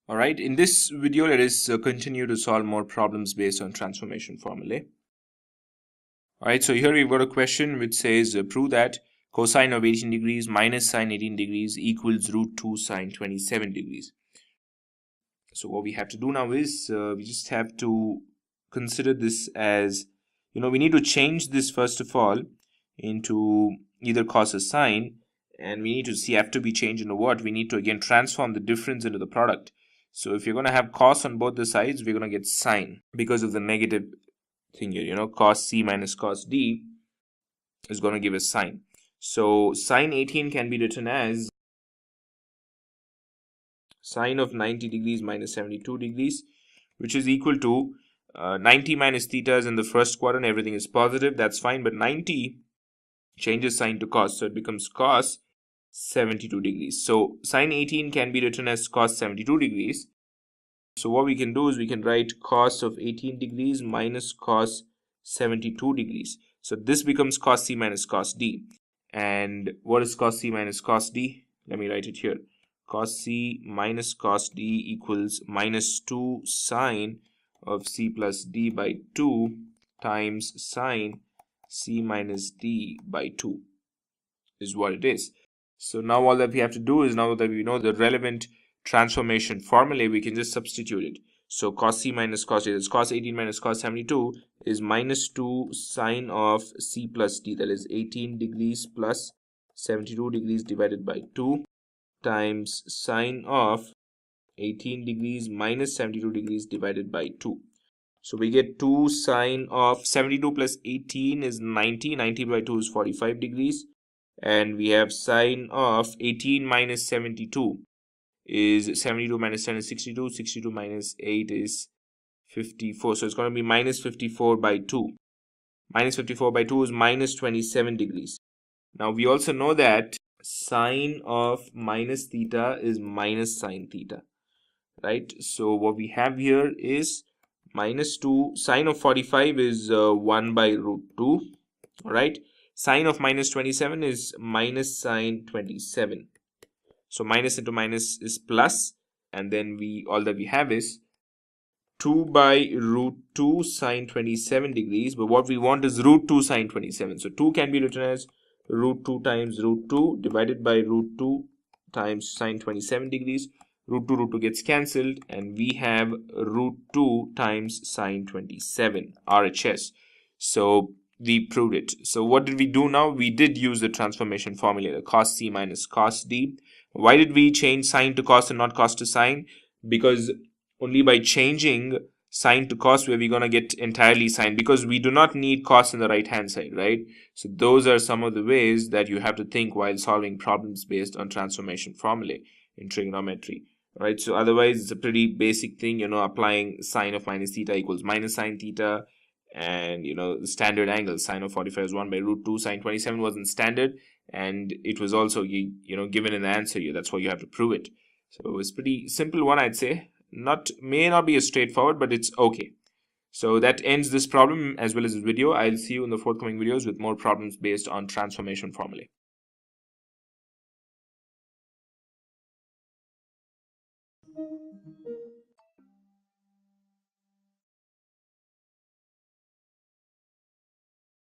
Alright, in this video, let us continue to solve more problems based on transformation formulae. Alright, so here we've got a question which says prove that cosine of 18 degrees minus sine 18 degrees equals root 2 sine 27 degrees. So what we have to do now is we just have to consider this as, we need to change this first of all into either cos or sine, and we need to see have to be changed into what? We need to again transform the difference into the product. So if you're going to have cos on both the sides, we're going to get sine because of the negative thing here, cos c minus cos d is going to give us sine. So sine 18 can be written as sine of 90 degrees minus 72 degrees, which is equal to 90 minus theta is in the first quadrant, everything is positive, that's fine, but 90 changes sine to cos, so it becomes cos 72 degrees. So sine 18 can be written as cos 72 degrees. So what we can do is we can write cos of 18 degrees minus cos 72 degrees. So this becomes cos c minus cos d. And what is cos c minus cos d? Let me write it here. Cos c minus cos d equals minus 2 sine of c plus d by 2 times sine c minus d by 2 is what it is. So now all that we have to do is, now that we know the relevant transformation formulae, we can just substitute it. So cos c minus cos d, is cos 18 minus cos 72 is minus 2 sine of c plus d, that is 18 degrees plus 72 degrees divided by 2 times sine of 18 degrees minus 72 degrees divided by 2. So we get 2 sine of 72 plus 18 is 90. 90 by 2 is 45 degrees. And we have sine of 18 minus 72 is 72 minus 10 is 62. 62 minus 8 is 54. So it's going to be minus 54 by 2. Minus 54 by 2 is minus 27 degrees. Now we also know that sine of minus theta is minus sine theta, right? So what we have here is minus 2. Sine of 45 is 1 by root 2, all right? Sine of minus 27 is minus sine 27. So minus into minus is plus, and then all that we have is 2 by root 2 sine 27 degrees, but what we want is root 2 sine 27. So 2 can be written as root 2 times root 2 divided by root 2 times sine 27 degrees. Root 2 gets cancelled, and we have root 2 times sine 27, RHS. So we proved it. So what did we do now? We did use the transformation formula, the cos c minus cos d. Why did we change sine to cos and not cos to sine? Because only by changing sine to cos where we're going to get entirely sine, because we do not need cos on the right hand side, right? So those are some of the ways that you have to think while solving problems based on transformation formulae in trigonometry, right? So otherwise it's a pretty basic thing, applying sine of minus theta equals minus sine theta, and the standard angle sine of 45 is 1 by root 2. Sine 27 wasn't standard, and it was also given in the answer here. That's why you have to prove it. So it's pretty simple one, I'd say. May not be as straightforward, but it's okay. So that ends this problem as well as this video. I'll see you in the forthcoming videos with more problems based on transformation formulae.